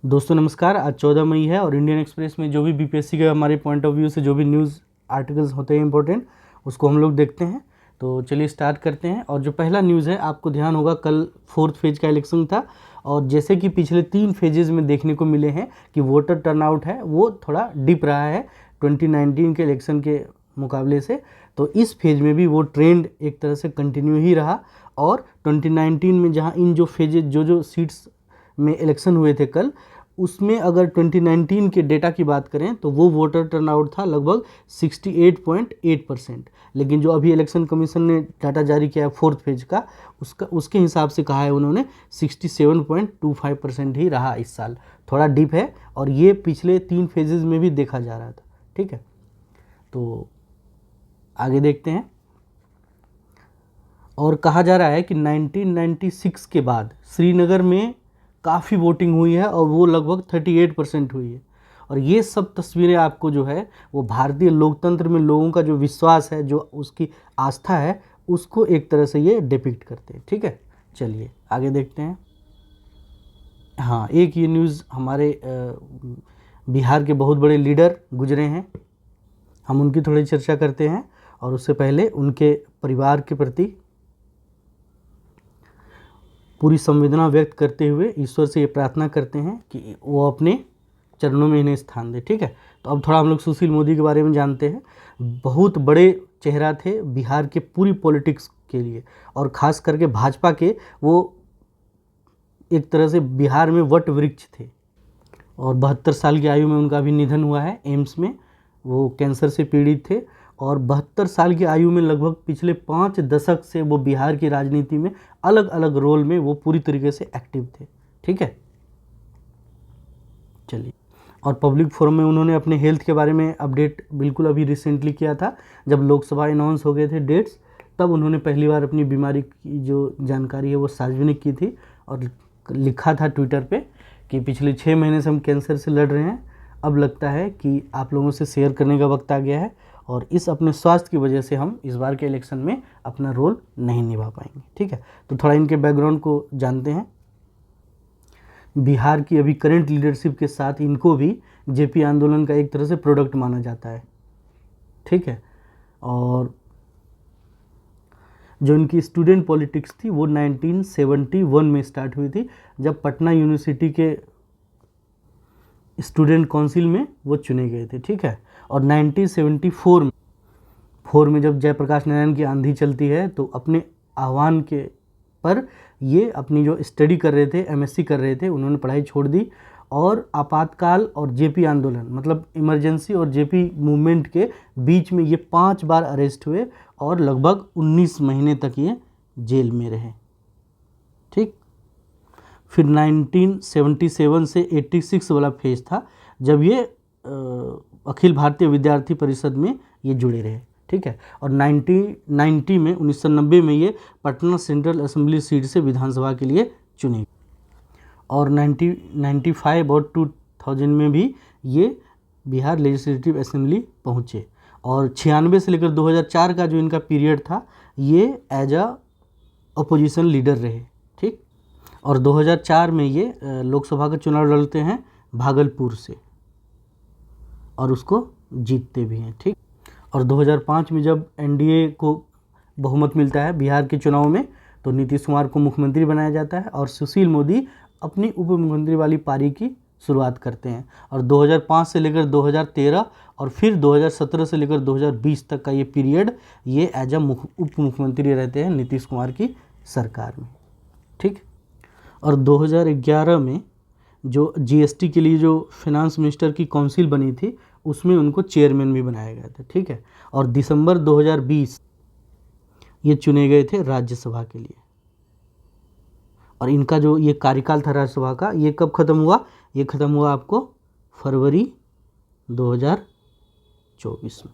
दोस्तों नमस्कार। आज 14 मई है और इंडियन एक्सप्रेस में जो भी बीपीएससी के हमारे पॉइंट ऑफ व्यू से जो भी न्यूज़ आर्टिकल्स होते हैं इंपॉर्टेंट, उसको हम लोग देखते हैं। तो चलिए स्टार्ट करते हैं। और जो पहला न्यूज़ है, आपको ध्यान होगा कल 4th फेज का इलेक्शन था और जैसे कि पिछले 3 फेजेज़ में देखने को मिले हैं कि वोटर टर्नआउट है वो थोड़ा डिप रहा है 2019 के इलेक्शन के मुकाबले से। तो इस फेज में भी वो ट्रेंड एक तरह से कंटिन्यू ही रहा और 2019 में जहां इन जो फेजेज जो सीट्स में इलेक्शन हुए थे कल, उसमें अगर 2019 के डेटा की बात करें तो वो वोटर टर्नआउट था लगभग 68.8%। लेकिन जो अभी इलेक्शन कमीशन ने डाटा जारी किया है 4th फेज का, उसके हिसाब से कहा है उन्होंने 67.25% ही रहा इस साल। थोड़ा डिप है और ये पिछले 3 फेजेस में भी देखा जा रहा था। ठीक है, तो आगे देखते हैं। और कहा जा रहा है कि 1996 के बाद श्रीनगर में काफ़ी वोटिंग हुई है और वो लगभग 38% हुई है। और ये सब तस्वीरें आपको जो है वो भारतीय लोकतंत्र में लोगों का जो विश्वास है, जो उसकी आस्था है, उसको एक तरह से ये डिपिक्ट करते हैं। ठीक है, चलिए आगे देखते हैं। हाँ, एक ये न्यूज़ हमारे बिहार के बहुत बड़े लीडर गुजरे हैं, हम उनकी थोड़ी चर्चा करते हैं। और उससे पहले उनके परिवार के प्रति पूरी संवेदना व्यक्त करते हुए ईश्वर से ये प्रार्थना करते हैं कि वो अपने चरणों में इन्हें स्थान दे। ठीक है, तो अब थोड़ा हम लोग सुशील मोदी के बारे में जानते हैं। बहुत बड़े चेहरा थे बिहार के पूरी पॉलिटिक्स के लिए और ख़ास करके भाजपा के। वो एक तरह से बिहार में वट वृक्ष थे और 72 साल की आयु में उनका भी निधन हुआ है एम्स में। वो कैंसर से पीड़ित थे और 72 साल की आयु में लगभग पिछले 5 दशक से वो बिहार की राजनीति में अलग अलग रोल में वो पूरी तरीके से एक्टिव थे। ठीक है, चलिए। और पब्लिक फोरम में उन्होंने अपने हेल्थ के बारे में अपडेट बिल्कुल अभी रिसेंटली किया था। जब लोकसभा अनाउंस हो गए थे डेट्स, तब उन्होंने पहली बार अपनी बीमारी की जो जानकारी है वो सार्वजनिक की थी और लिखा था ट्विटर पे कि पिछले 6 महीने से हम कैंसर से लड़ रहे हैं, अब लगता है कि आप लोगों से शेयर करने का वक्त आ गया है और इस अपने स्वास्थ्य की वजह से हम इस बार के इलेक्शन में अपना रोल नहीं निभा पाएंगे। ठीक है, तो थोड़ा इनके बैकग्राउंड को जानते हैं। बिहार की अभी करंट लीडरशिप के साथ इनको भी जेपी आंदोलन का एक तरह से प्रोडक्ट माना जाता है। ठीक है, और जो इनकी स्टूडेंट पॉलिटिक्स थी वो 1971 में स्टार्ट हुई थी, जब पटना यूनिवर्सिटी के स्टूडेंट काउंसिल में वो चुने गए थे। ठीक है, और 1974 में जब जयप्रकाश नारायण की आंधी चलती है तो अपने आह्वान के पर ये अपनी जो स्टडी कर रहे थे, एमएससी कर रहे थे, उन्होंने पढ़ाई छोड़ दी और आपातकाल और जेपी आंदोलन मतलब इमरजेंसी और जेपी मूवमेंट के बीच में ये 5 बार अरेस्ट हुए और लगभग 19 महीने तक ये जेल में रहे। ठीक, फिर 1977 से 86 वाला फेज था जब ये अखिल भारतीय विद्यार्थी परिषद में ये जुड़े रहे। ठीक है, और 1990 में ये पटना सेंट्रल असेंबली सीट से विधानसभा के लिए चुने और 1995 और 2000 में भी ये बिहार लेजिस्लेटिव असेंबली पहुँचे और 96 से लेकर 2004 का जो इनका पीरियड था ये एज अ अपोजिशन लीडर रहे। ठीक, और 2004 में ये लोकसभा का चुनाव लड़ते हैं भागलपुर से और उसको जीतते भी हैं। ठीक, और 2005 में जब एनडीए को बहुमत मिलता है बिहार के चुनाव में तो नीतीश कुमार को मुख्यमंत्री बनाया जाता है और सुशील मोदी अपनी उप मुख्यमंत्री वाली पारी की शुरुआत करते हैं। और 2005 से लेकर 2013 और फिर 2017 से लेकर 2020 तक का ये पीरियड ये एज अ उप मुख्यमंत्री रहते हैं नीतीश कुमार की सरकार में। ठीक, और 2011 में जो जीएसटी के लिए जो फिनांस मिनिस्टर की काउंसिल बनी थी उसमें उनको चेयरमैन भी बनाया गया था। ठीक है, और दिसंबर 2020 ये चुने गए थे राज्यसभा के लिए और इनका जो ये कार्यकाल था राज्यसभा का ये कब ख़त्म हुआ? ये ख़त्म हुआ आपको फरवरी 2024 में।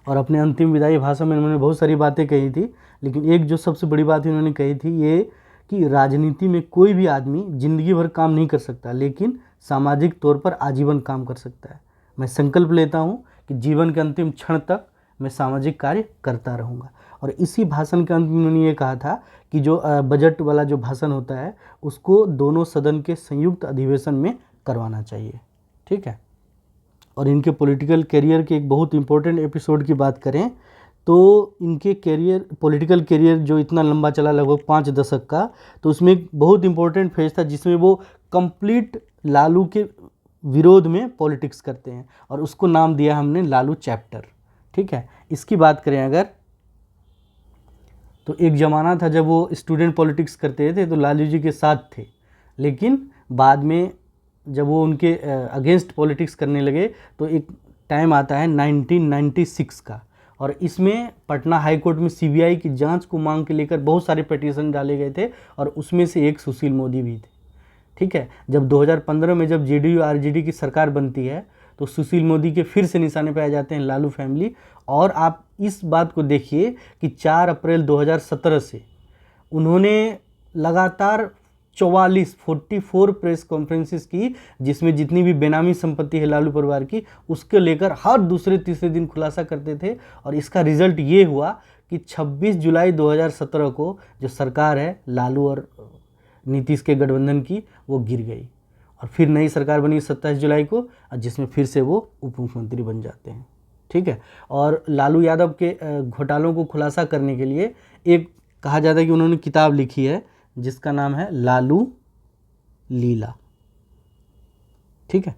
और अपने अंतिम विदाई भाषण में उन्होंने बहुत सारी बातें कही थी, लेकिन एक जो सबसे बड़ी बात इन्होंने कही थी ये कि राजनीति में कोई भी आदमी ज़िंदगी भर काम नहीं कर सकता, लेकिन सामाजिक तौर पर आजीवन काम कर सकता है। मैं संकल्प लेता हूँ कि जीवन के अंतिम क्षण तक मैं सामाजिक कार्य करता रहूँगा। और इसी भाषण के अंत में उन्होंने ये कहा था कि जो बजट वाला जो भाषण होता है उसको दोनों सदन के संयुक्त अधिवेशन में करवाना चाहिए। ठीक है। और इनके पॉलिटिकल करियर के एक बहुत इंपॉर्टेंट एपिसोड की बात करें तो इनके पॉलिटिकल करियर जो इतना लंबा चला, लगभग 5 दशक का, तो उसमें एक बहुत इंपॉर्टेंट फेज था जिसमें वो कंप्लीट लालू के विरोध में पॉलिटिक्स करते हैं और उसको नाम दिया हमने लालू चैप्टर। ठीक है। इसकी बात करें अगर, तो एक ज़माना था जब वो स्टूडेंट पॉलिटिक्स करते थे तो लालू जी के साथ थे, लेकिन बाद में जब वो उनके अगेंस्ट पॉलिटिक्स करने लगे तो एक टाइम आता है 1996 का, और इसमें पटना हाई कोर्ट में सीबीआई की जांच को मांग के लेकर बहुत सारे पिटीशन डाले गए थे और उसमें से एक सुशील मोदी भी थे। ठीक है। जब 2015 में जब जेडीयू आरजेडी की सरकार बनती है तो सुशील मोदी के फिर से निशाने पर आ जाते हैं लालू फैमिली। और आप इस बात को देखिए कि 4 अप्रैल 2017 से उन्होंने लगातार 44 प्रेस कॉन्फ्रेंसेस की, जिसमें जितनी भी बेनामी संपत्ति है लालू परिवार की उसके लेकर हर दूसरे तीसरे दिन खुलासा करते थे। और इसका रिजल्ट ये हुआ कि 26 जुलाई 2017 को जो सरकार है लालू और नीतीश के गठबंधन की, वो गिर गई और फिर नई सरकार बनी 27 जुलाई को, जिसमें फिर से वो उप मुख्यमंत्री बन जाते हैं। ठीक है। और लालू यादव के घोटालों को खुलासा करने के लिए एक कहा जाता है कि उन्होंने किताब लिखी है जिसका नाम है लालू लीला। ठीक है।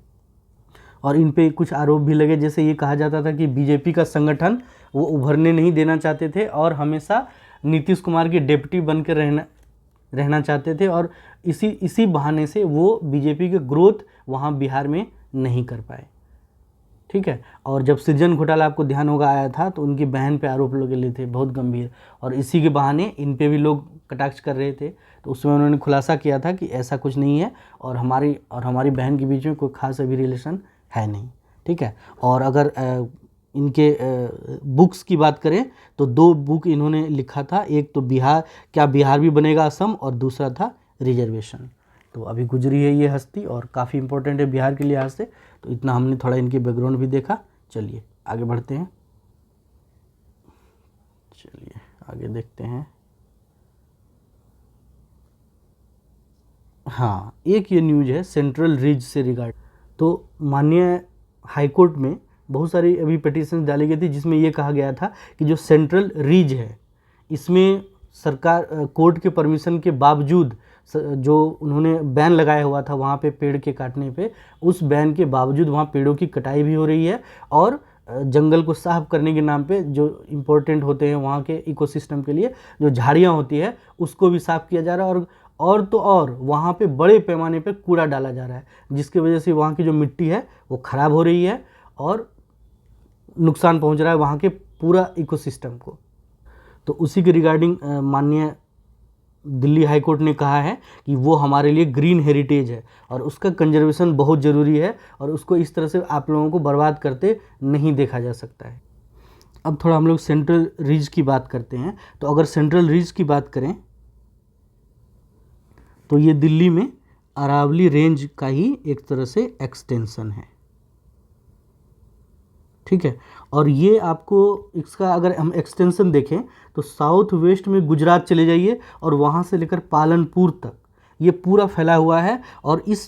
और इन पे कुछ आरोप भी लगे, जैसे ये कहा जाता था कि बीजेपी का संगठन वो उभरने नहीं देना चाहते थे और हमेशा नीतीश कुमार के डिप्टी बनकर रहना चाहते थे, और इसी बहाने से वो बीजेपी के ग्रोथ वहाँ बिहार में नहीं कर पाए। ठीक है। और जब सृजन घोटाला आपको ध्यान होगा आया था तो उनकी बहन पे आरोप लगे थे बहुत गंभीर, और इसी के बहाने इन पे भी लोग कटाक्ष कर रहे थे। तो उसमें उन्होंने खुलासा किया था कि ऐसा कुछ नहीं है और हमारी बहन के बीच में कोई खास अभी रिलेशन है नहीं। ठीक है। और अगर इनके बुक्स की बात करें तो 2 बुक इन्होंने लिखा था, एक तो बिहार भी बनेगा असम, और दूसरा था रिजर्वेशन। तो अभी गुजरी है ये हस्ती और काफ़ी इंपॉर्टेंट है बिहार के लिहाज से। तो इतना हमने थोड़ा इनके बैकग्राउंड भी देखा। चलिए आगे बढ़ते हैं। चलिए आगे देखते हैं। हाँ, एक ये न्यूज़ है सेंट्रल रिज से रिगार्ड। तो माननीय हाईकोर्ट में बहुत सारी अभी पिटीशन डाली गई थी जिसमें ये कहा गया था कि जो सेंट्रल रिज है इसमें सरकार कोर्ट के परमिशन के बावजूद जो उन्होंने बैन लगाया हुआ था वहाँ पे पेड़ के काटने पे, उस बैन के बावजूद वहाँ पेड़ों की कटाई भी हो रही है और जंगल को साफ करने के नाम पे जो इम्पोर्टेंट होते हैं वहाँ के इकोसिस्टम के लिए जो झाड़ियाँ होती है उसको भी साफ किया जा रहा है, और तो और वहाँ पे बड़े पैमाने पे कूड़ा डाला जा रहा है जिसकी वजह से वहाँ की जो मिट्टी है वो ख़राब हो रही है और नुकसान पहुँच रहा है वहाँ के पूरा इकोसिस्टम को। तो उसी के रिगार्डिंग माननीय दिल्ली हाई कोर्ट ने कहा है कि वो हमारे लिए ग्रीन हेरिटेज है और उसका कंजर्वेशन बहुत ज़रूरी है और उसको इस तरह से आप लोगों को बर्बाद करते नहीं देखा जा सकता है। अब थोड़ा हम लोग सेंट्रल रिज की बात करते हैं। तो अगर सेंट्रल रिज की बात करें तो ये दिल्ली में अरावली रेंज का ही एक तरह से एक्सटेंशन है। ठीक है। और ये आपको इसका अगर हम एक्सटेंशन देखें तो साउथ वेस्ट में गुजरात चले जाइए और वहाँ से लेकर पालनपुर तक ये पूरा फैला हुआ है और इस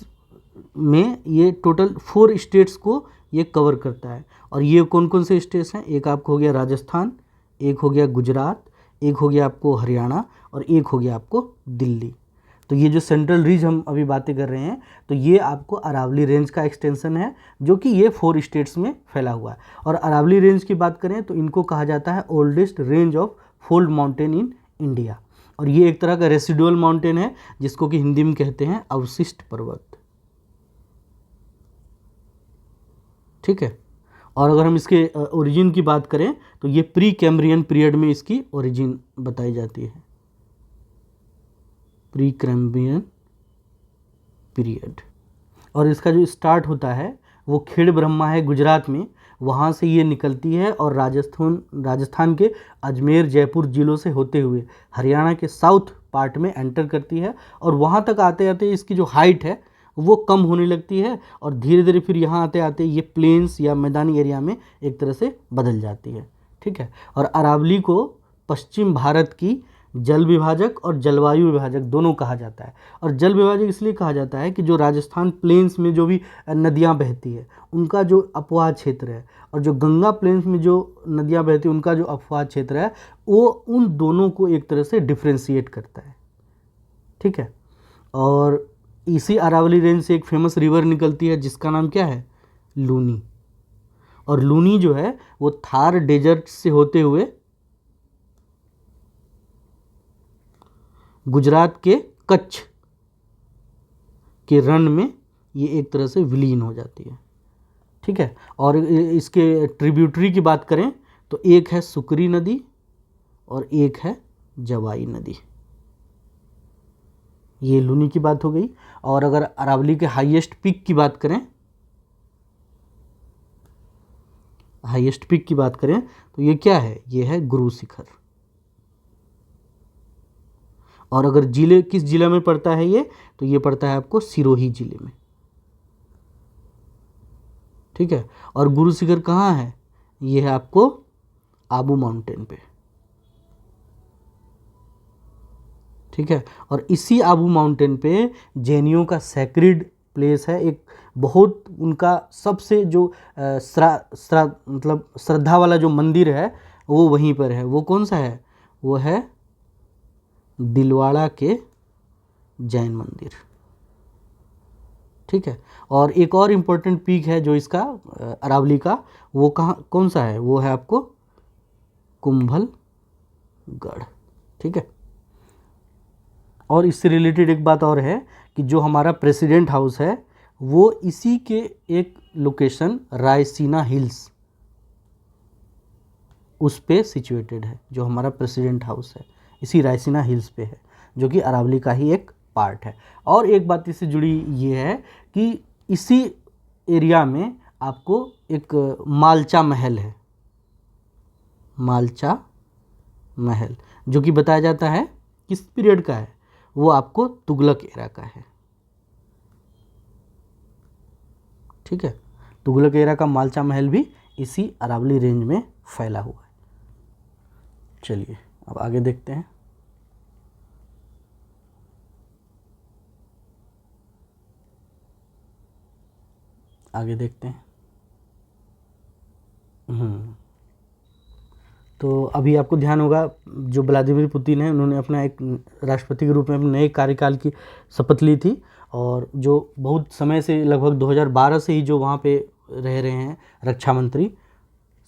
में ये टोटल 4 स्टेट्स को ये कवर करता है। और ये कौन कौन से स्टेट्स हैं? एक आपको हो गया राजस्थान, एक हो गया गुजरात, एक हो गया आपको हरियाणा और एक हो गया आपको दिल्ली। तो ये जो सेंट्रल रीज हम अभी बातें कर रहे हैं तो ये आपको अरावली रेंज का एक्सटेंशन है जो कि ये 4 स्टेट्स में फैला हुआ है। और अरावली रेंज की बात करें तो इनको कहा जाता है oldest range of fold mountain in India और ये एक तरह का रेसिडुअल माउंटेन है जिसको कि हिंदी में कहते हैं अवशिष्ट पर्वत। ठीक है। और अगर हम इसके ओरिजिन की बात करें तो ये प्री कैम्ब्रियन पीरियड में इसकी ओरिजिन बताई जाती है, प्री कैम्ब्रियन पीरियड। और इसका जो स्टार्ट होता है वो खेड़ ब्रह्मा है गुजरात में, वहाँ से ये निकलती है और राजस्थान के अजमेर जयपुर ज़िलों से होते हुए हरियाणा के साउथ पार्ट में एंटर करती है और वहाँ तक आते आते इसकी जो हाइट है वो कम होने लगती है और धीरे धीरे फिर यहाँ आते आते ये प्लेन्स या मैदानी एरिया में एक तरह से बदल जाती है। ठीक है। और अरावली को पश्चिम भारत की जल विभाजक और जलवायु विभाजक दोनों कहा जाता है। और जल विभाजक इसलिए कहा जाता है कि जो राजस्थान प्लेन्स में जो भी नदियाँ बहती है उनका जो अपवाह क्षेत्र है, और जो गंगा प्लेन्स में जो नदियाँ बहती है उनका जो अपवाह क्षेत्र है, वो उन दोनों को एक तरह से डिफ्रेंशिएट करता है। ठीक है। और इसी अरावली रेंज से एक फेमस रिवर निकलती है जिसका नाम क्या है, लूनी। और लूनी जो है वो थार डेजर्ट से होते हुए गुजरात के कच्छ के रण में ये एक तरह से विलीन हो जाती है। ठीक है। और इसके ट्रिब्यूटरी की बात करें तो एक है सुकरी नदी और एक है जवाई नदी। ये लूनी की बात हो गई। और अगर अरावली के हाईएस्ट पीक की बात करें, तो ये क्या है, ये है गुरु शिखर। और अगर जिले किस जिले में पड़ता है ये, तो ये पड़ता है आपको सिरोही जिले में। ठीक है। और गुरु शिखर कहाँ है, ये है आपको आबू माउंटेन पे। ठीक है। और इसी आबू माउंटेन पे जैनियों का सैक्रेड प्लेस है, एक बहुत उनका सबसे जो मतलब श्रद्धा वाला जो मंदिर है वो वहीं पर है। वो कौन सा है, वो है दिलवाड़ा के जैन मंदिर। ठीक है। और एक और इम्पोर्टेंट पीक है जो इसका अरावली का, वो कौन सा है, वो है आपको कुंभलगढ़। ठीक है। और इससे रिलेटेड एक बात और है कि जो हमारा प्रेसिडेंट हाउस है वो इसी के एक लोकेशन रायसीना हिल्स उस पे सिचुएटेड है। जो हमारा प्रेसिडेंट हाउस है इसी रायसीना हिल्स पे है, जो कि अरावली का ही एक पार्ट है। और एक बात इससे जुड़ी ये है कि इसी एरिया में आपको एक मालचा महल है, मालचा महल, जो कि बताया जाता है किस पीरियड का है, वो आपको तुगलक एरा का है। ठीक है। तुगलक एरा का मालचा महल भी इसी अरावली रेंज में फैला हुआ है। चलिए अब आगे देखते हैं। तो अभी आपको ध्यान होगा जो व्लादिमीर पुतिन है उन्होंने अपना एक राष्ट्रपति के रूप में अपने नए कार्यकाल की शपथ ली थी। और जो बहुत समय से लगभग 2012 से ही जो वहाँ पे रह रहे हैं रक्षा मंत्री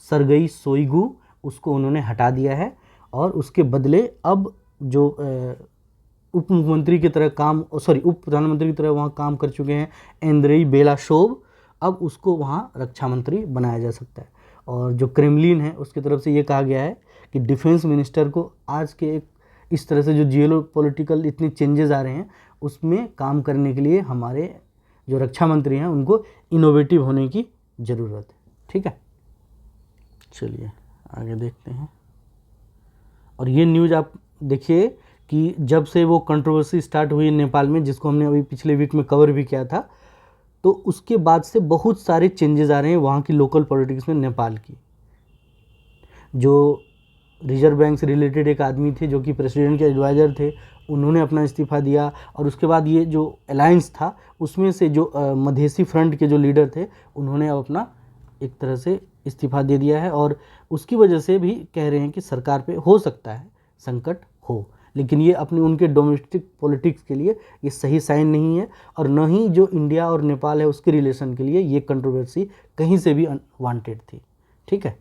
सरगई सोइगू, उसको उन्होंने हटा दिया है। और उसके बदले अब जो उप मुख्यमंत्री की तरह उप प्रधानमंत्री की तरह वहाँ काम कर चुके हैं एंद्रेई बेलाशोव, अब उसको वहाँ रक्षा मंत्री बनाया जा सकता है। और जो क्रेमलिन है उसकी तरफ से ये कहा गया है कि डिफेंस मिनिस्टर को आज के एक इस तरह से जो जियो पॉलिटिकल इतने चेंजेस आ रहे हैं उसमें काम करने के लिए हमारे जो रक्षा मंत्री हैं उनको इनोवेटिव होने की ज़रूरत है। ठीक है। चलिए आगे देखते हैं। और ये न्यूज़ आप देखिए कि जब से वो कंट्रोवर्सी स्टार्ट हुई नेपाल में, जिसको हमने अभी पिछले वीक में कवर भी किया था, तो उसके बाद से बहुत सारे चेंजेस आ रहे हैं वहाँ की लोकल पॉलिटिक्स में। नेपाल की जो रिजर्व बैंक से रिलेटेड एक आदमी थे जो कि प्रेसिडेंट के एडवाइज़र थे, उन्होंने अपना इस्तीफ़ा दिया। और उसके बाद ये जो अलायंस था उसमें से जो मधेसी फ्रंट के जो लीडर थे उन्होंने अब अपना एक तरह से इस्तीफ़ा दे दिया है। और उसकी वजह से भी कह रहे हैं कि सरकार पे हो सकता है संकट हो, लेकिन ये अपने उनके डोमेस्टिक पॉलिटिक्स के लिए ये सही साइन नहीं है। और न ही जो इंडिया और नेपाल है उसके रिलेशन के लिए ये कंट्रोवर्सी कहीं से भी अनवांटेड थी। ठीक है।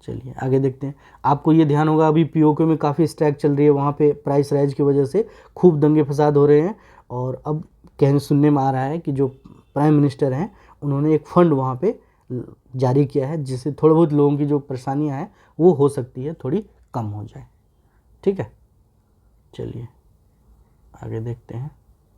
चलिए आगे देखते हैं। आपको ये ध्यान होगा अभी पीओके में काफ़ी स्ट्राइक चल रही है, वहाँ पे प्राइस राइज की वजह से खूब दंगे फसाद हो रहे हैं। और अब कहने सुनने में आ रहा है कि जो प्राइम मिनिस्टर हैं उन्होंने एक फ़ंड वहाँ पे जारी किया है जिससे थोड़े बहुत लोगों की जो परेशानियाँ हैं वो हो सकती है थोड़ी कम हो जाए। ठीक है। चलिए आगे देखते हैं।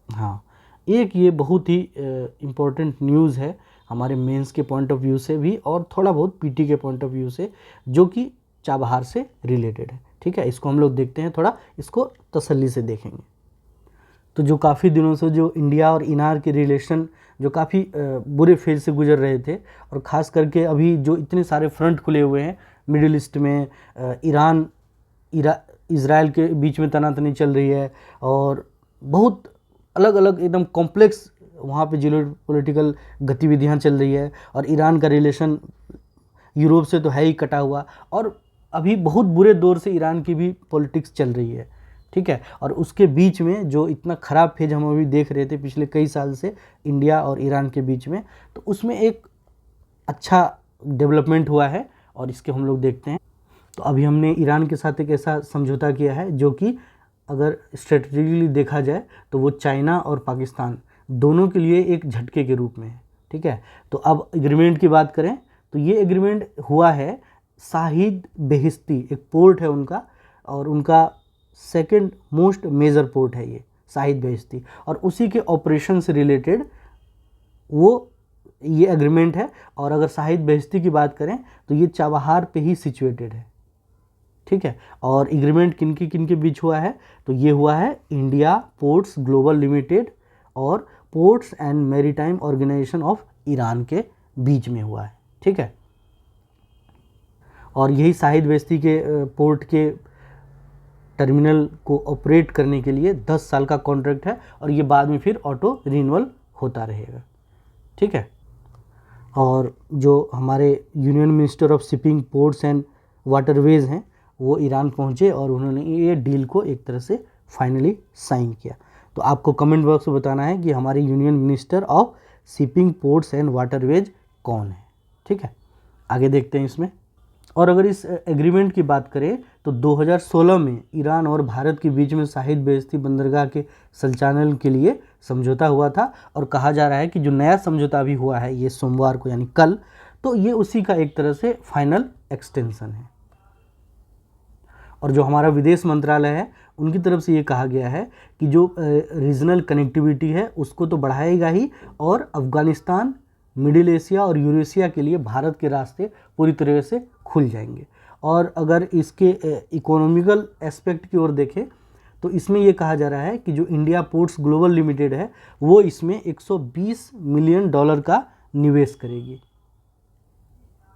हाँ, एक ये बहुत ही इम्पोर्टेंट न्यूज़ है हमारे मेंस के पॉइंट ऑफ व्यू से भी और थोड़ा बहुत पीटी के पॉइंट ऑफ व्यू से, जो कि चाबहार से रिलेटेड है। ठीक है। इसको हम लोग देखते हैं, थोड़ा इसको तसल्ली से देखेंगे। तो जो काफ़ी दिनों से जो इंडिया और इनार के रिलेशन जो काफ़ी बुरे फेज से गुजर रहे थे, और ख़ास करके अभी जो इतने सारे फ्रंट खुले हुए हैं मिडिल ईस्ट में, इज़राइल के बीच में तनातनी चल रही है और बहुत अलग अलग एकदम कॉम्प्लेक्स वहाँ पे जियो पॉलिटिकल गतिविधियाँ चल रही है। और ईरान का रिलेशन यूरोप से तो है ही कटा हुआ, और अभी बहुत बुरे दौर से ईरान की भी पॉलिटिक्स चल रही है, ठीक है। और उसके बीच में जो इतना ख़राब फेज हम अभी देख रहे थे पिछले कई साल से इंडिया और ईरान के बीच में, तो उसमें एक अच्छा डेवलपमेंट हुआ है और इसके हम लोग देखते हैं। तो अभी हमने ईरान के साथ एक ऐसा समझौता किया है जो कि अगर स्ट्रेटेजिकली देखा जाए तो वो चाइना और पाकिस्तान दोनों के लिए एक झटके के रूप में है, ठीक है। तो अब एग्रीमेंट की बात करें तो ये एग्रीमेंट हुआ है शाहिद बेहिश्ती, एक पोर्ट है उनका, और उनका सेकंड मोस्ट मेजर पोर्ट है ये शाहिद बेहिश्ती, और उसी के ऑपरेशन से रिलेटेड वो ये एग्रीमेंट है। और अगर शाहिद बेहिश्ती की बात करें तो ये चाबहार पे ही सिचुएटेड है, ठीक है। और एग्रीमेंट किन के बीच हुआ है, तो ये हुआ है इंडिया पोर्ट्स ग्लोबल लिमिटेड और Ports and Maritime Organisation of Iran के बीच में हुआ है, ठीक है। और यही शाहिद बेहिश्ती के पोर्ट के टर्मिनल को ऑपरेट करने के लिए 10 साल का कॉन्ट्रैक्ट है, और ये बाद में फिर ऑटो रिन्यूअल होता रहेगा, ठीक है। और जो हमारे union minister of shipping ports and waterways हैं वो ईरान पहुंचे और उन्होंने ये डील को एक तरह से फाइनली साइन किया। तो आपको कमेंट बॉक्स में बताना है कि हमारे union minister of shipping ports and waterways कौन है, ठीक है। आगे देखते हैं इसमें। और अगर इस एग्रीमेंट की बात करें तो 2016 में ईरान और भारत के बीच में शाहिद बेहिश्ती बंदरगाह के संचालन के लिए समझौता हुआ था, और कहा जा रहा है कि जो नया समझौता भी हुआ है ये सोमवार को यानी कल, तो ये उसी का एक तरह से फाइनल एक्सटेंशन है। और जो हमारा विदेश मंत्रालय है उनकी तरफ से ये कहा गया है कि जो रीजनल कनेक्टिविटी है उसको तो बढ़ाएगा ही, और अफ़गानिस्तान, मिडिल एशिया और यूरेशिया के लिए भारत के रास्ते पूरी तरह से खुल जाएंगे। और अगर इसके इकोनॉमिकल एस्पेक्ट की ओर देखें तो इसमें ये कहा जा रहा है कि जो इंडिया पोर्ट्स ग्लोबल लिमिटेड है वो इसमें $120 मिलियन का निवेश करेगी,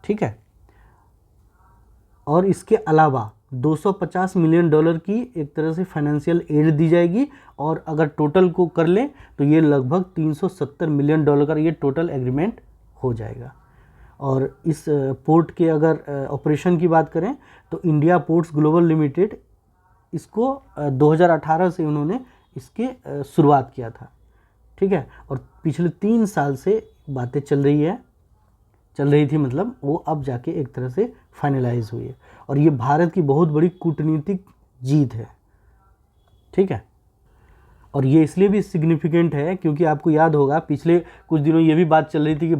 ठीक है। और इसके अलावा $250 मिलियन की एक तरह से फाइनेंशियल एड दी जाएगी, और अगर टोटल को कर लें तो ये लगभग $370 मिलियन का ये टोटल एग्रीमेंट हो जाएगा। और इस पोर्ट के अगर ऑपरेशन की बात करें तो इंडिया पोर्ट्स ग्लोबल लिमिटेड इसको 2018 से उन्होंने इसके शुरुआत किया था, ठीक है। और पिछले 3 साल से बातें चल रही थी, मतलब वो अब जाके एक तरह से फाइनलाइज हुई है, और ये भारत की बहुत बड़ी कूटनीतिक जीत है, ठीक है। और ये इसलिए भी सिग्निफिकेंट है क्योंकि आपको याद होगा पिछले कुछ दिनों ये भी बात चल रही थी कि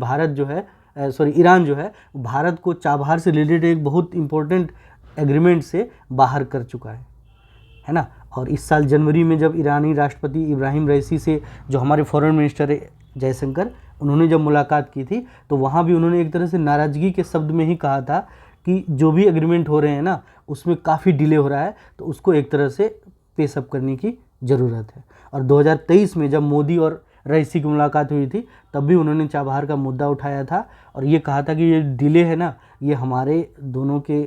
ईरान जो है भारत को चाबहार से रिलेटेड एक बहुत इंपॉर्टेंट एग्रीमेंट से बाहर कर चुका है ना। और इस साल जनवरी में जब ईरानी राष्ट्रपति इब्राहिम रईसी से जो हमारे फॉरेन मिनिस्टर जयशंकर, उन्होंने जब मुलाकात की थी तो वहाँ भी उन्होंने एक तरह से नाराज़गी के शब्द में ही कहा था कि जो भी एग्रीमेंट हो रहे हैं ना उसमें काफ़ी डिले हो रहा है, तो उसको एक तरह से पेशअप करने की ज़रूरत है। और 2023 में जब मोदी और रईसी की मुलाकात हुई थी तब भी उन्होंने चाबहार का मुद्दा उठाया था और ये कहा था कि ये डिले है ना, ये हमारे दोनों के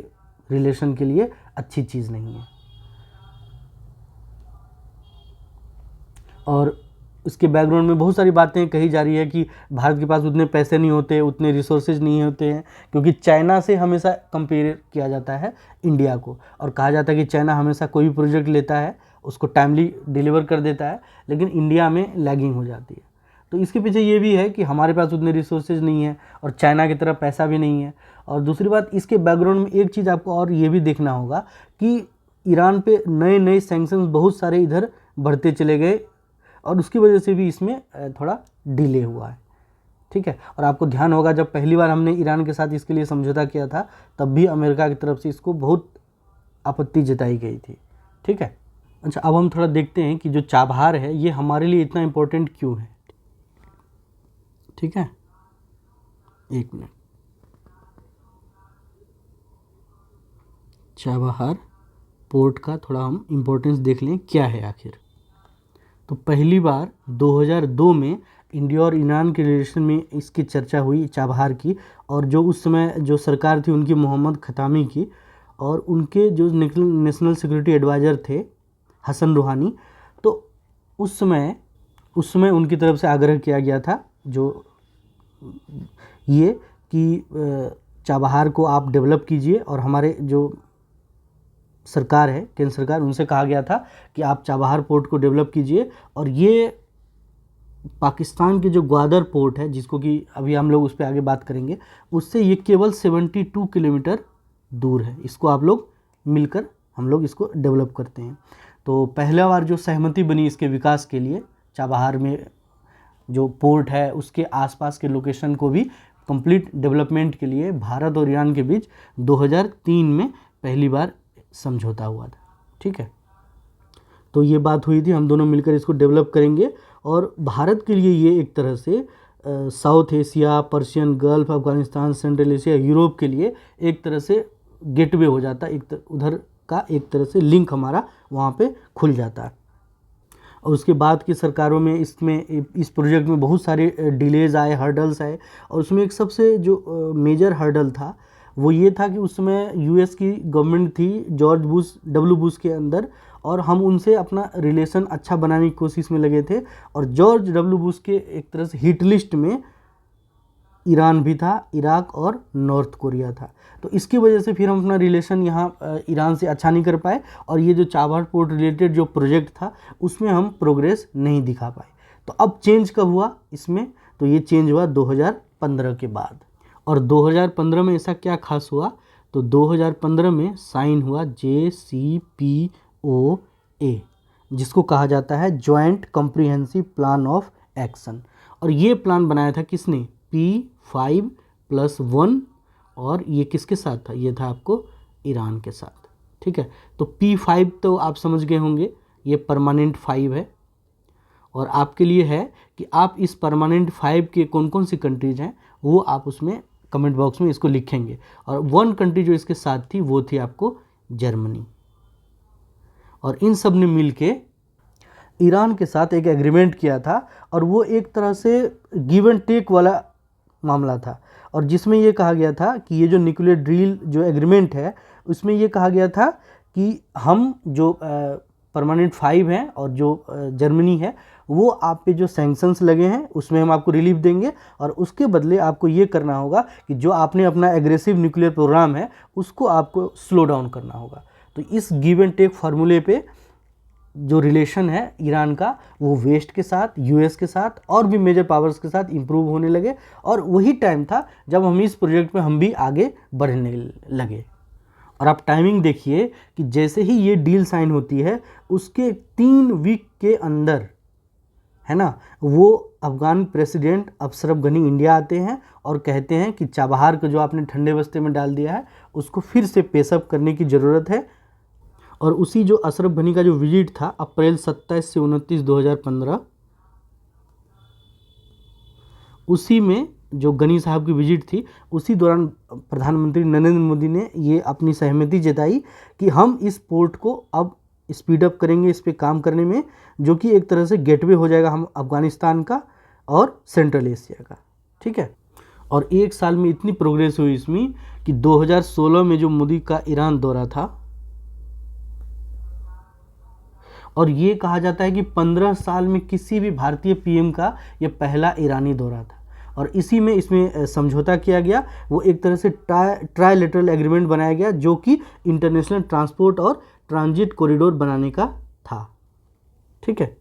रिलेशन के लिए अच्छी चीज़ नहीं है। और इसके बैकग्राउंड में बहुत सारी बातें कही जा रही है कि भारत के पास उतने पैसे नहीं होते, उतने रिसोर्सेज नहीं होते हैं, क्योंकि चाइना से हमेशा कंपेयर किया जाता है इंडिया को, और कहा जाता है कि चाइना हमेशा कोई भी प्रोजेक्ट लेता है उसको टाइमली डिलीवर कर देता है, लेकिन इंडिया में लैगिंग हो जाती है। तो इसके पीछे ये भी है कि हमारे पास उतने रिसोर्सेज नहीं है और चाइना की तरफ पैसा भी नहीं है। और दूसरी बात, इसके बैकग्राउंड में एक चीज़ आपको और ये भी देखना होगा कि ईरान पे नए नए सैंक्शंस बहुत सारे इधर बढ़ते चले गए और उसकी वजह से भी इसमें थोड़ा डिले हुआ है, ठीक है। और आपको ध्यान होगा जब पहली बार हमने ईरान के साथ इसके लिए समझौता किया था तब भी अमेरिका की तरफ से इसको बहुत आपत्ति जताई गई थी, ठीक है। अच्छा, अब हम थोड़ा देखते हैं कि जो चाबहार है ये हमारे लिए इतना इम्पोर्टेंट क्यों है, ठीक है। एक मिनट, चाबहार पोर्ट का थोड़ा हम इम्पोर्टेंस देख लें क्या है आखिर। तो पहली बार 2002 में इंडिया और ईरान के रिलेशन में इसकी चर्चा हुई चाबहार की, और जो उस समय जो सरकार थी उनकी मोहम्मद खतामी की, और उनके जो नेशनल सिक्योरिटी एडवाइज़र थे हसन रूहानी, तो उस समय उनकी तरफ से आग्रह किया गया था जो ये कि चाबहार को आप डेवलप कीजिए, और हमारे जो सरकार है केंद्र सरकार, उनसे कहा गया था कि आप चाबहार पोर्ट को डेवलप कीजिए। और ये पाकिस्तान के जो ग्वादर पोर्ट है, जिसको कि अभी हम लोग उस पर आगे बात करेंगे, उससे ये केवल 72 किलोमीटर दूर है। इसको आप लोग मिलकर हम लोग इसको डेवलप करते हैं। तो पहला बार जो सहमति बनी इसके विकास के लिए, चाबहार में जो पोर्ट है उसके आसपास के लोकेशन को भी कंप्लीट डेवलपमेंट के लिए भारत और ईरान के बीच 2003 में पहली बार समझौता हुआ था। ठीक है, तो ये बात हुई थी, हम दोनों मिलकर इसको डेवलप करेंगे। और भारत के लिए ये एक तरह से south Asia, Persian gulf, Afghanistan, central Asia, Europe के लिए एक तरह से गेटवे हो जाता, उधर का एक तरह से लिंक हमारा वहाँ पे खुल जाता है। और उसके बाद की सरकारों में इस प्रोजेक्ट में बहुत सारे डिलेज आए, हर्डल्स आए, और उसमें एक सबसे जो मेजर हर्डल था वो ये था कि उस समय यूएस की गवर्नमेंट थी जॉर्ज बुश के अंदर, और हम उनसे अपना रिलेशन अच्छा बनाने की कोशिश में लगे थे। और जॉर्ज बुश के एक तरह से हिट लिस्ट में ईरान भी था, इराक और नॉर्थ कोरिया था। तो इसकी वजह से फिर हम अपना रिलेशन यहाँ ईरान से अच्छा नहीं कर पाए, और ये जो चाबहार पोर्ट रिलेटेड जो प्रोजेक्ट था उसमें हम प्रोग्रेस नहीं दिखा पाए। तो अब चेंज कब हुआ इसमें? तो ये चेंज हुआ 2015 के बाद। और 2015 में ऐसा क्या खास हुआ? तो 2015 में साइन हुआ JCPOA, जिसको कहा जाता है joint comprehensive plan of action. और ये प्लान बनाया था किसने? P5+1, और ये किसके साथ था? ये था आपको ईरान के साथ। ठीक है, तो P5 तो आप समझ गए होंगे, ये परमानेंट 5 है। और आपके लिए है कि आप इस परमानेंट 5 के कौन कौन सी कंट्रीज हैं वो आप उसमें कमेंट बॉक्स में इसको लिखेंगे। और 1 कंट्री जो इसके साथ थी वो थी आपको जर्मनी। और इन सब ने मिलके ईरान के साथ एक एग्रीमेंट किया था, और वो एक तरह से गिव एंड टेक वाला मामला था। और जिसमें ये कहा गया था कि ये जो न्यूक्लियर डील जो एग्रीमेंट है उसमें ये कहा गया था कि हम जो परमानेंट 5 हैं और जो जर्मनी है वो आप पे जो सैंक्शंस लगे हैं उसमें हम आपको रिलीफ देंगे, और उसके बदले आपको ये करना होगा कि जो आपने अपना एग्रेसिव न्यूक्लियर प्रोग्राम है उसको आपको स्लो डाउन करना होगा। तो इस गिव एंड टेक फार्मूले पे जो रिलेशन है ईरान का वो वेस्ट के साथ, यूएस के साथ और भी मेजर पावर्स के साथ इम्प्रूव होने लगे। और वही टाइम था जब हम इस प्रोजेक्ट में हम भी आगे बढ़ने लगे। और आप टाइमिंग देखिए कि जैसे ही ये डील साइन होती है उसके 3 वीक के अंदर, है ना, वो अफगान प्रेसिडेंट अशरफ गनी इंडिया आते हैं और कहते हैं कि चाबहार को जो आपने ठंडे बस्ते में डाल दिया है उसको फिर से पेशअप करने की ज़रूरत है। और उसी जो अशरफ गनी का जो विजिट था अप्रैल 27 से 29 2015, उसी में जो गनी साहब की विजिट थी उसी दौरान प्रधानमंत्री नरेंद्र मोदी ने ये अपनी सहमति जताई कि हम इस पोर्ट को अब स्पीड अप करेंगे इस पे काम करने में, जो कि एक तरह से गेटवे हो जाएगा हम अफगानिस्तान का और सेंट्रल एशिया का। ठीक है, और एक साल में इतनी प्रोग्रेस हुई इसमें कि 2016 में जो मोदी का ईरान दौरा था, और ये कहा जाता है कि 15 साल में किसी भी भारतीय पीएम का ये पहला ईरानी दौरा था। और इसी में इसमें समझौता किया गया, वो एक तरह से ट्राइलेटरल एग्रीमेंट बनाया गया जो कि इंटरनेशनल ट्रांसपोर्ट और ट्रांजिट कॉरिडोर बनाने का था। ठीक है,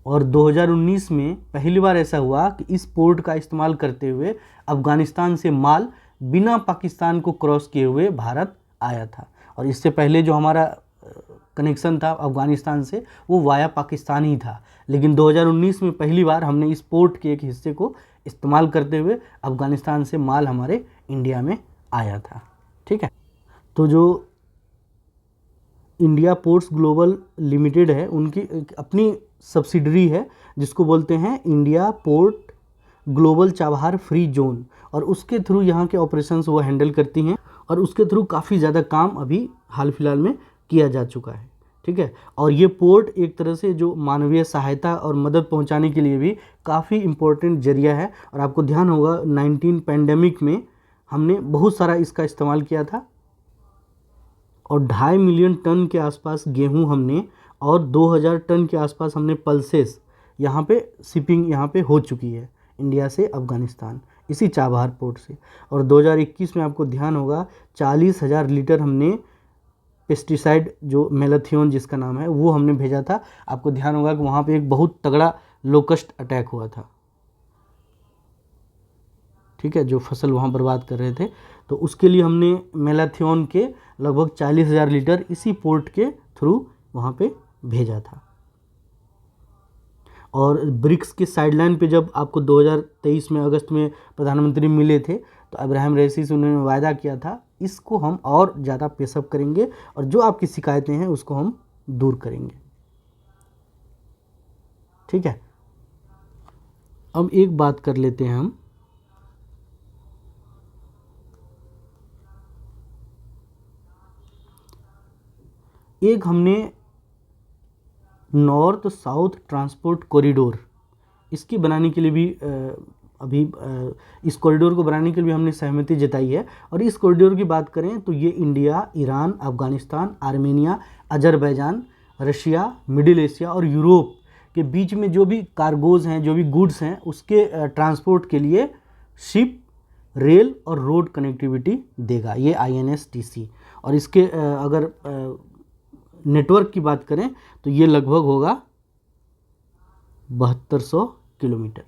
और 2019 में पहली बार ऐसा हुआ कि इस पोर्ट का इस्तेमाल करते हुए अफगानिस्तान से माल बिना पाकिस्तान को क्रॉस किए हुए भारत आया था। और इससे पहले जो हमारा कनेक्शन था अफगानिस्तान से वो वाया पाकिस्तान ही था, लेकिन 2019 में पहली बार हमने इस पोर्ट के एक हिस्से को इस्तेमाल करते हुए अफगानिस्तान से माल हमारे इंडिया में आया था। ठीक है, तो जो इंडिया पोर्ट्स ग्लोबल लिमिटेड है उनकी अपनी सब्सिडरी है जिसको बोलते हैं India port global Chabahar free zone, और उसके थ्रू यहाँ के ऑपरेशंस वो हैंडल करती हैं, और उसके थ्रू काफ़ी ज़्यादा काम अभी हाल फिलहाल में किया जा चुका है। ठीक है, और ये पोर्ट एक तरह से जो मानवीय सहायता और मदद पहुंचाने के लिए भी काफ़ी इम्पोर्टेंट जरिया है। और आपको ध्यान होगा 19 पैंडेमिक में हमने बहुत सारा इसका इस्तेमाल किया था। और 2.5 मिलियन टन के आसपास गेहूं हमने और 2000 टन के आसपास हमने पल्सेस यहाँ पे शिपिंग यहाँ पे हो चुकी है इंडिया से अफ़गानिस्तान, इसी चाबहार पोर्ट से। और 2021 में आपको ध्यान होगा 40,000 लीटर हमने पेस्टिसाइड जो मेलाथियोन जिसका नाम है वो हमने भेजा था। आपको ध्यान होगा कि वहाँ पे एक बहुत तगड़ा लोकस्ट अटैक हुआ था, ठीक है, जो फसल वहाँ बर्बाद कर रहे थे। तो उसके लिए हमने मेलाथियोन के लगभग 40,000 लीटर इसी पोर्ट के थ्रू वहाँ पे भेजा था। और ब्रिक्स के साइडलाइन पे जब आपको 2023 में अगस्त में प्रधानमंत्री मिले थे तो अब्राहम रईसी से उन्होंने वायदा किया था इसको हम और ज़्यादा पेशअप करेंगे और जो आपकी शिकायतें हैं उसको हम दूर करेंगे, ठीक है। अब एक बात कर लेते हैं हम, एक हमने नॉर्थ साउथ ट्रांसपोर्ट कॉरिडोर इसकी बनाने के लिए भी इस कॉरिडोर को बनाने के लिए हमने सहमति जताई है। और इस कॉरिडोर की बात करें तो ये India, Iran, Afghanistan, Armenia, Azerbaijan, Russia, middle Asia और यूरोप के बीच में जो भी कार्गोज़ हैं, जो भी गुड्स हैं, उसके ट्रांसपोर्ट के लिए शिप, रेल और रोड कनेक्टिविटी देगा ये INSTC। और इसके अगर नेटवर्क की बात करें तो ये लगभग होगा 7200 किलोमीटर,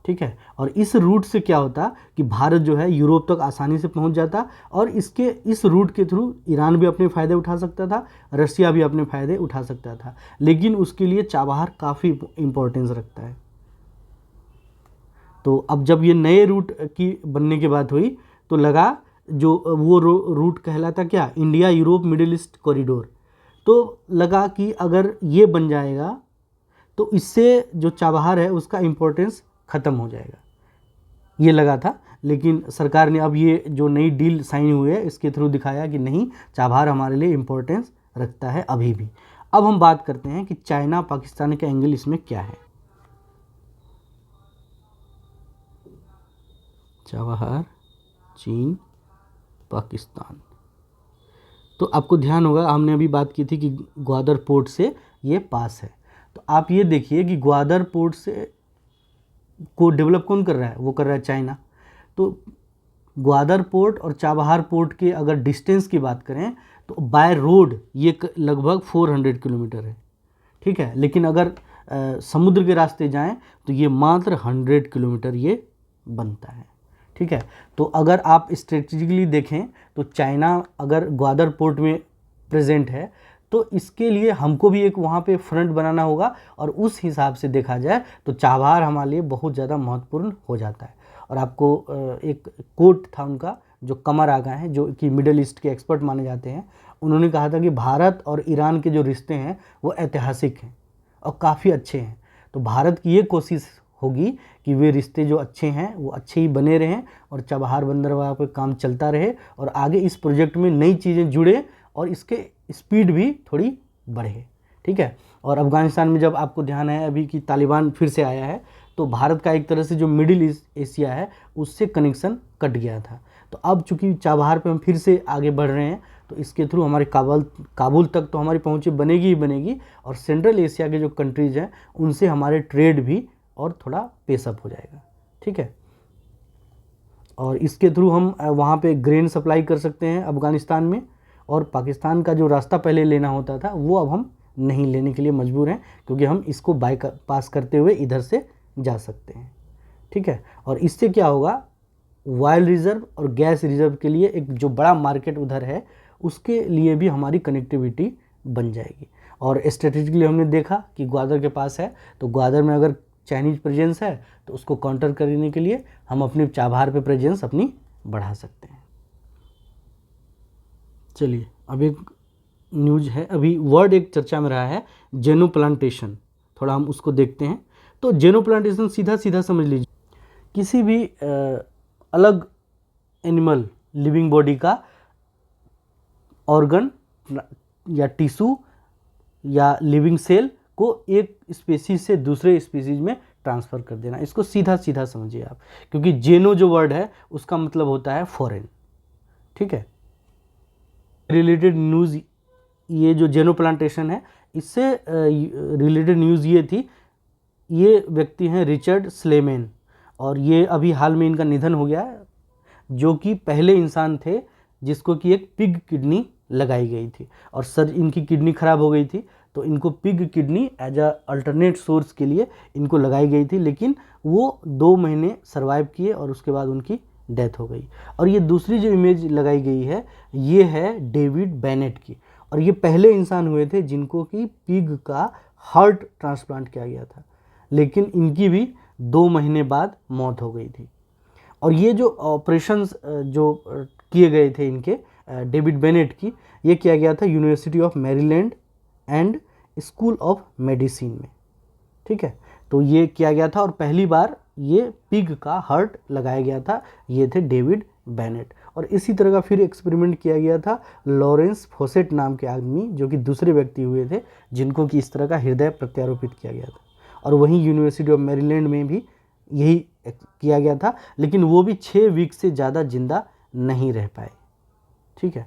ठीक है। और इस रूट से क्या होता कि भारत जो है यूरोप तक आसानी से पहुंच जाता और इस रूट के थ्रू ईरान भी अपने फ़ायदे उठा सकता था, रशिया भी अपने फ़ायदे उठा सकता था। लेकिन उसके लिए चाबहार काफ़ी इम्पोर्टेंस रखता है। तो अब जब ये नए रूट की बनने की बात हुई तो लगा जो वो रूट कहलाता क्या, India Europe middle east corridor, तो लगा कि अगर ये बन जाएगा तो इससे जो चाबहार है उसका इम्पोर्टेंस ख़त्म हो जाएगा, ये लगा था। लेकिन सरकार ने अब ये जो नई डील साइन हुई है इसके थ्रू दिखाया कि नहीं, चाबहार हमारे लिए इम्पोर्टेंस रखता है अभी भी। अब हम बात करते हैं कि चाइना पाकिस्तान का एंगल इसमें क्या है। चाबहार, चीन, पाकिस्तान, तो आपको ध्यान होगा हमने अभी बात की थी कि ग्वादर पोर्ट से ये पास है। तो आप ये देखिए कि ग्वादर पोर्ट से को डेवलप कौन कर रहा है, वो कर रहा है चाइना। तो ग्वादर पोर्ट और चाबहार पोर्ट के अगर डिस्टेंस की बात करें तो बाय रोड ये लगभग 400 किलोमीटर है, ठीक है। लेकिन अगर समुद्र के रास्ते जाएं तो ये मात्र 100 किलोमीटर ये बनता है, ठीक है। तो अगर आप स्ट्रेटेजिकली देखें तो चाइना अगर ग्वादर पोर्ट में प्रेजेंट है तो इसके लिए हमको भी एक वहाँ पे फ्रंट बनाना होगा और उस हिसाब से देखा जाए तो चाबहार हमारे लिए बहुत ज़्यादा महत्वपूर्ण हो जाता है। और आपको एक कोट था उनका जो कमर आगा हैं, जो कि मिडिल ईस्ट के एक्सपर्ट माने जाते हैं, उन्होंने कहा था कि भारत और ईरान के जो रिश्ते हैं वो ऐतिहासिक हैं और काफ़ी अच्छे हैं। तो भारत की ये कोशिश होगी कि वे रिश्ते जो अच्छे हैं वो अच्छे ही बने रहें और चाबहार बंदरगाह पे काम चलता रहे और आगे इस प्रोजेक्ट में नई चीज़ें जुड़े और इसके स्पीड भी थोड़ी बढ़े, ठीक है। और अफ़गानिस्तान में जब आपको ध्यान है अभी कि तालिबान फिर से आया है तो भारत का एक तरह से जो मिडिल एशिया है उससे कनेक्शन कट गया था। तो अब चूँकि चाबहार पे हम फिर से आगे बढ़ रहे हैं तो इसके थ्रू हमारे काबुल तक तो हमारी पहुँच बनेगी ही बनेगी और सेंट्रल एशिया के जो कंट्रीज़ हैं उनसे हमारे ट्रेड भी और थोड़ा पेसअप हो जाएगा, ठीक है। और इसके थ्रू हम वहाँ पे ग्रेन सप्लाई कर सकते हैं अफ़गानिस्तान में और पाकिस्तान का जो रास्ता पहले लेना होता था वो अब हम नहीं लेने के लिए मजबूर हैं क्योंकि हम इसको बाई पास करते हुए इधर से जा सकते हैं, ठीक है। और इससे क्या होगा, ऑयल रिज़र्व और गैस रिज़र्व के लिए एक जो बड़ा मार्केट उधर है उसके लिए भी हमारी कनेक्टिविटी बन जाएगी। और स्ट्रेटेजिकली हमने देखा कि ग्वादर के पास है तो ग्वादर में अगर चाइनीज़ प्रेजेंस है तो उसको काउंटर करने के लिए हम अपने चाबहार पे प्रेजेंस अपनी बढ़ा सकते हैं। चलिए अब एक न्यूज़ है, अभी वर्ड एक चर्चा में रहा है जेनो प्लांटेशन, थोड़ा हम उसको देखते हैं। तो जेनो प्लांटेशन सीधा सीधा समझ लीजिए किसी भी अलग एनिमल लिविंग बॉडी का ऑर्गन या टिश्यू या लिविंग सेल को एक स्पीसीज से दूसरे स्पीसीज में ट्रांसफ़र कर देना, इसको सीधा सीधा समझिए आप, क्योंकि जेनो जो वर्ड है उसका मतलब होता है फॉरेन, ठीक है। रिलेटेड न्यूज़, ये जो जेनो प्लांटेशन है इससे रिलेटेड न्यूज़ ये थी, ये व्यक्ति हैं रिचर्ड स्लेमेन, और ये अभी हाल में इनका निधन हो गया है, जो कि पहले इंसान थे जिसको कि एक पिग किडनी लगाई गई थी, और सर इनकी किडनी खराब हो गई थी तो इनको pig kidney as a alternate source के लिए इनको लगाई गई थी, लेकिन वो 2 महीने सर्वाइव किए और उसके बाद उनकी डेथ हो गई। और ये दूसरी जो इमेज लगाई गई है ये है डेविड बेनेट की, और ये पहले इंसान हुए थे जिनको कि पिग का हार्ट ट्रांसप्लांट किया गया था, लेकिन इनकी भी 2 महीने बाद मौत हो गई थी। और ये जो ऑपरेशंस जो किए गए थे इनके डेविड बेनेट की, ये किया गया था university of Maryland and school of medicine में, ठीक है। तो ये किया गया था और पहली बार ये पिग का हार्ट लगाया गया था, ये थे डेविड बेनेट। और इसी तरह का फिर एक्सपेरिमेंट किया गया था लॉरेंस फोसेट नाम के आदमी, जो कि दूसरे व्यक्ति हुए थे जिनको कि इस तरह का हृदय प्रत्यारोपित किया गया था, और वहीं यूनिवर्सिटी ऑफ मैरीलैंड में भी यही किया गया था, लेकिन वो भी 6 वीक से ज़्यादा जिंदा नहीं रह पाए, ठीक है।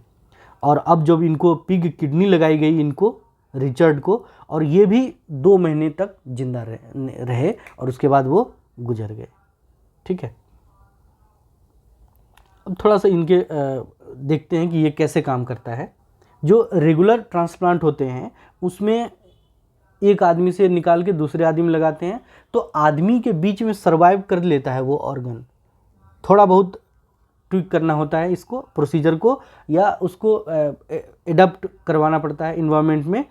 और अब जब इनको पिग किडनी लगाई गई इनको रिचर्ड को, और ये भी 2 महीने तक जिंदा रहे और उसके बाद वो गुजर गए, ठीक है। अब थोड़ा सा इनके देखते हैं कि ये कैसे काम करता है। जो रेगुलर ट्रांसप्लांट होते हैं उसमें एक आदमी से निकाल के दूसरे आदमी में लगाते हैं, तो आदमी के बीच में सर्वाइव कर लेता है वो ऑर्गन। थोड़ा बहुत ट्विक करना होता है इसको, प्रोसीजर को, या उसको एडप्ट करवाना पड़ता है इन्वायरमेंट में,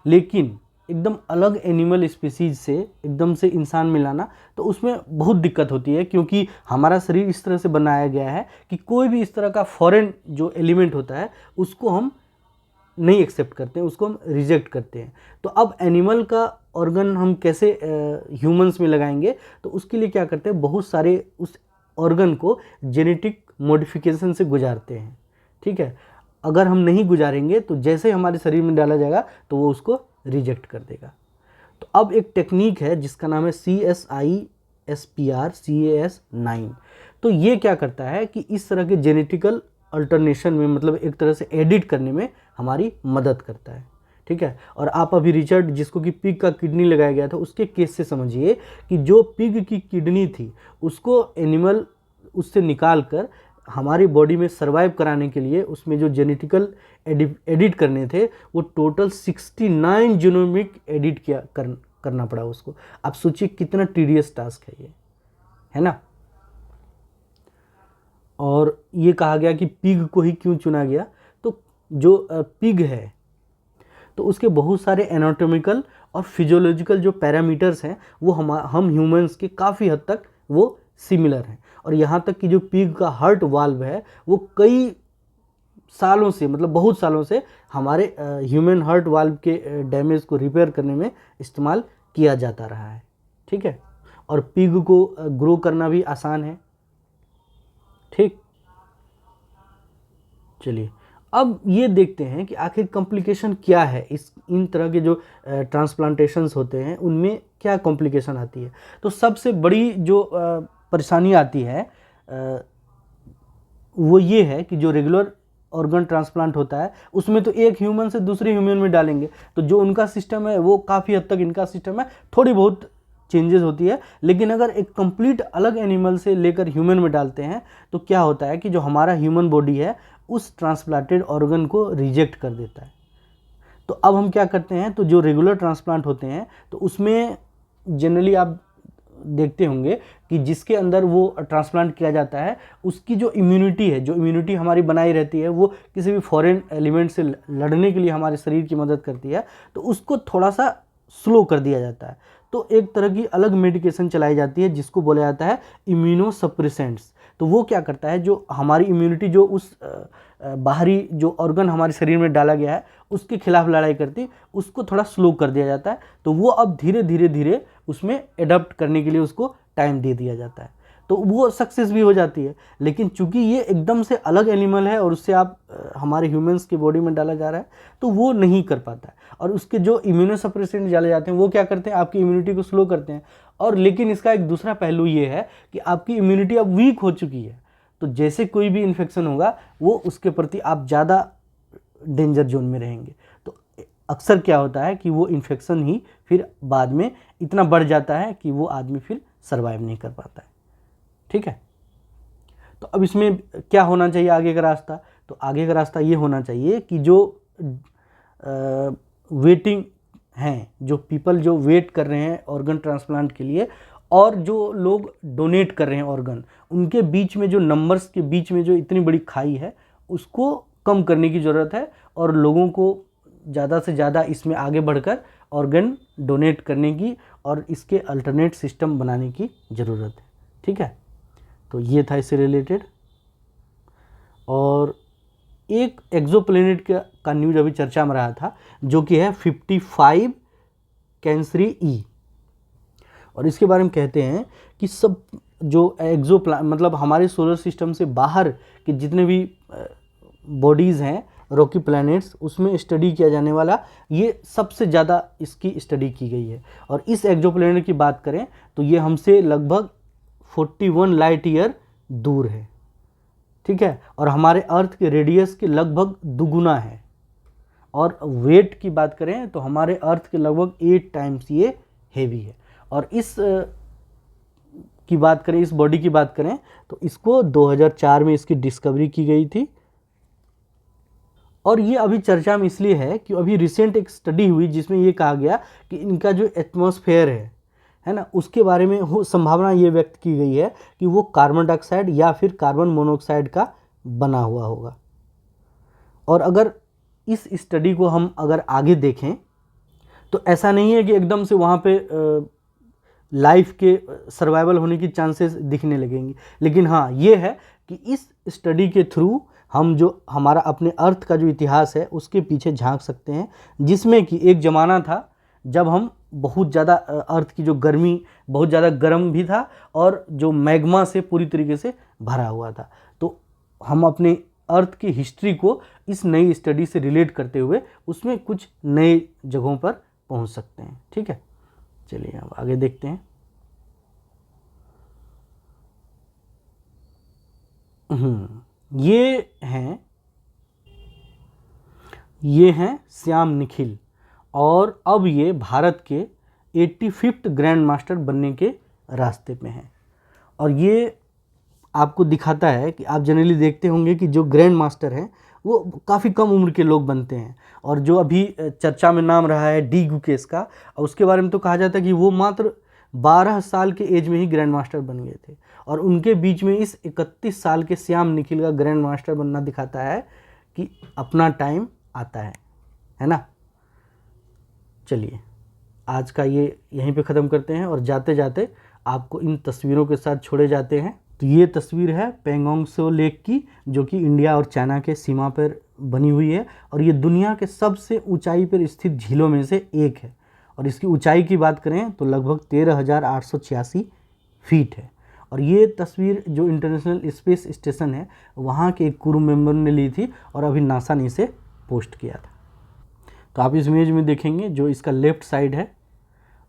लेकिन एकदम अलग एनिमल स्पीसीज से एकदम से इंसान में लाना तो उसमें बहुत दिक्कत होती है, क्योंकि हमारा शरीर इस तरह से बनाया गया है कि कोई भी इस तरह का फॉरेन जो एलिमेंट होता है उसको हम नहीं एक्सेप्ट करते हैं, उसको हम रिजेक्ट करते हैं। तो अब एनिमल का ऑर्गन हम कैसे ह्यूमंस में लगाएंगे, तो उसके लिए क्या करते हैं, बहुत सारे उस ऑर्गन को जेनेटिक मॉडिफिकेशन से गुजारते हैं, ठीक है। अगर हम नहीं गुजारेंगे तो जैसे हमारे शरीर में डाला जाएगा तो वो उसको रिजेक्ट कर देगा। तो अब एक टेक्निक है जिसका नाम है CSISPR CAS9। तो ये क्या करता है कि इस तरह के जेनेटिकल अल्टरनेशन में, मतलब एक तरह से एडिट करने में हमारी मदद करता है, ठीक है। और आप अभी रिचर्ड जिसको कि पिग का किडनी लगाया गया था उसके केस से समझिए कि जो पिग की किडनी थी उसको एनिमल उससे निकाल कर हमारी बॉडी में सर्वाइव कराने के लिए उसमें जो जेनेटिकल एडिट करने थे वो टोटल 69 जीनोमिक एडिट करना पड़ा उसको। आप सोचिए कितना टीडियस टास्क है ये, है ना। और ये कहा गया कि पिग को ही क्यों चुना गया, तो जो पिग है तो उसके बहुत सारे एनाटॉमिकल और फिजियोलॉजिकल जो पैरामीटर्स हैं वो हम ह्यूमंस के काफ़ी हद तक वो सिमिलर हैं। और यहाँ तक कि जो पिग का हार्ट वाल्व है वो कई सालों से, मतलब बहुत सालों से हमारे ह्यूमन हार्ट वाल्व के डैमेज को रिपेयर करने में इस्तेमाल किया जाता रहा है, ठीक है। और पिग को ग्रो करना भी आसान है, ठीक। चलिए अब ये देखते हैं कि आखिर कॉम्प्लिकेशन क्या है, इन तरह के जो ट्रांसप्लांटेशंस होते हैं उनमें क्या कॉम्प्लिकेशन आती है। तो सबसे बड़ी जो परेशानी आती है वो ये है कि जो रेगुलर ऑर्गन ट्रांसप्लांट होता है उसमें तो एक ह्यूमन से दूसरे ह्यूमन में डालेंगे, तो जो उनका सिस्टम है वो काफ़ी हद तक इनका सिस्टम है, थोड़ी बहुत चेंजेस होती है। लेकिन अगर एक कंप्लीट अलग एनिमल से लेकर ह्यूमन में डालते हैं तो क्या होता है कि जो हमारा ह्यूमन बॉडी है उस ट्रांसप्लांटेड ऑर्गन को रिजेक्ट कर देता है। तो अब हम क्या करते हैं, तो जो रेगुलर ट्रांसप्लांट होते हैं तो उसमें जनरली आप देखते होंगे कि जिसके अंदर वो ट्रांसप्लांट किया जाता है उसकी जो इम्यूनिटी है, जो इम्यूनिटी हमारी बनाई रहती है, वो किसी भी फॉरेन एलिमेंट से लड़ने के लिए हमारे शरीर की मदद करती है, तो उसको थोड़ा सा स्लो कर दिया जाता है। तो एक तरह की अलग मेडिकेशन चलाई जाती है जिसको बोला जाता है इम्यूनोसप्रेसेंट्स। तो वो क्या करता है, जो हमारी इम्यूनिटी जो उस बाहरी जो ऑर्गन हमारे शरीर में डाला गया है उसके खिलाफ लड़ाई करती, उसको थोड़ा स्लो कर दिया जाता है। तो वो अब धीरे धीरे धीरे उसमें एडप्ट करने के लिए उसको टाइम दे दिया जाता है, तो वो सक्सेस भी हो जाती है। लेकिन चूंकि ये एकदम से अलग एनिमल है और उससे आप हमारे ह्यूमंस की बॉडी में डाला जा रहा है तो वो नहीं कर पाता है। और उसके जो इम्यूनोसप्रेसेंट डाले जाते हैं वो क्या करते हैं, आपकी इम्यूनिटी को स्लो करते हैं। और लेकिन इसका एक दूसरा पहलू ये है कि आपकी इम्यूनिटी अब वीक हो चुकी है, तो जैसे कोई भी इन्फेक्शन होगा वो उसके प्रति आप ज़्यादा डेंजर जोन में रहेंगे। तो अक्सर क्या होता है कि वो इन्फेक्शन ही फिर बाद में इतना बढ़ जाता है कि वो आदमी फिर सर्वाइव नहीं कर पाता है। ठीक है, तो अब इसमें क्या होना चाहिए आगे का रास्ता? तो आगे का रास्ता ये होना चाहिए कि जो वेटिंग हैं, जो पीपल जो वेट कर रहे हैं ऑर्गन ट्रांसप्लांट के लिए, और जो लोग डोनेट कर रहे हैं ऑर्गन, उनके बीच में जो नंबर्स के बीच में जो इतनी बड़ी खाई है उसको कम करने की ज़रूरत है, और लोगों को ज़्यादा से ज़्यादा इसमें आगे बढ़कर ऑर्गन डोनेट करने की और इसके अल्टरनेट सिस्टम बनाने की ज़रूरत है। ठीक है, तो ये था इससे रिलेटेड। और एक एक्सोप्लैनेट का न्यूज अभी चर्चा में रहा था, जो कि है 55 कैंसरी ई, और इसके बारे में कहते हैं कि सब जो मतलब हमारे सोलर सिस्टम से बाहर के जितने भी बॉडीज़ हैं रॉकी प्लैनेट्स, उसमें स्टडी किया जाने वाला ये सबसे ज़्यादा इसकी स्टडी की गई है। और इस एक्सोप्लैनेट की बात करें तो ये हमसे लगभग 41 लाइट ईयर दूर है। ठीक है, और हमारे अर्थ के रेडियस के लगभग दुगुना है। और वेट की बात करें तो हमारे अर्थ के लगभग 8 टाइम्स ये हेवी है। और इस की बात करें, इस बॉडी की बात करें तो इसको 2004 में इसकी डिस्कवरी की गई थी। और ये अभी चर्चा में इसलिए है कि अभी रिसेंट एक स्टडी हुई जिसमें ये कहा गया कि इनका जो एटमॉस्फेयर है ना, उसके बारे में संभावना ये व्यक्त की गई है कि वो कार्बन डाइऑक्साइड या फिर कार्बन मोनोऑक्साइड का बना हुआ होगा। और अगर इस स्टडी को हम अगर आगे देखें तो ऐसा नहीं है कि एकदम से वहाँ पे लाइफ के सर्वाइवल होने की चांसेस दिखने लगेंगी, लेकिन हाँ ये है कि इस स्टडी के थ्रू हम जो हमारा अपने अर्थ का जो इतिहास है उसके पीछे झांक सकते हैं, जिसमें कि एक ज़माना था जब हम बहुत ज़्यादा अर्थ की जो गर्मी बहुत ज़्यादा गर्म भी था और जो मैग्मा से पूरी तरीके से भरा हुआ था। तो हम अपने अर्थ की हिस्ट्री को इस नई स्टडी से रिलेट करते हुए उसमें कुछ नए जगहों पर पहुंच सकते हैं। ठीक है, चलिए अब आगे देखते हैं। ये हैं श्याम निखिल, और अब ये भारत के 85th ग्रैंड मास्टर बनने के रास्ते पे हैं। और ये आपको दिखाता है कि आप जनरली देखते होंगे कि जो ग्रैंड मास्टर हैं वो काफ़ी कम उम्र के लोग बनते हैं। और जो अभी चर्चा में नाम रहा है डी गुकेश का, और उसके बारे में तो कहा जाता है कि वो मात्र 12 साल के एज में ही ग्रैंड मास्टर बन गए थे। और उनके बीच में इस 31 साल के श्याम निखिल का ग्रैंड मास्टर बनना दिखाता है कि अपना टाइम आता है ना। चलिए आज का ये यहीं पे ख़त्म करते हैं, और जाते जाते आपको इन तस्वीरों के साथ छोड़े जाते हैं। तो ये तस्वीर है पेंगोंग त्सो लेक की, जो कि इंडिया और चाइना के सीमा पर बनी हुई है, और ये दुनिया के सबसे ऊंचाई पर स्थित झीलों में से एक है। और इसकी ऊंचाई की बात करें तो लगभग 13,886 फीट है। और ये तस्वीर जो इंटरनेशनल स्पेस स्टेशन है वहाँ के एक क्रू मेंबर ने ली थी, और अभी नासा ने इसे पोस्ट किया था। तो आप इस इमेज में देखेंगे जो इसका लेफ़्ट साइड है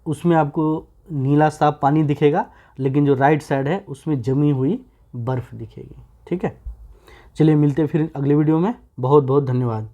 उसमें आपको नीला साफ पानी दिखेगा, लेकिन जो राइट साइड है उसमें जमी हुई बर्फ़ दिखेगी। ठीक है, चलिए मिलते हैं फिर अगले वीडियो में। बहुत बहुत धन्यवाद।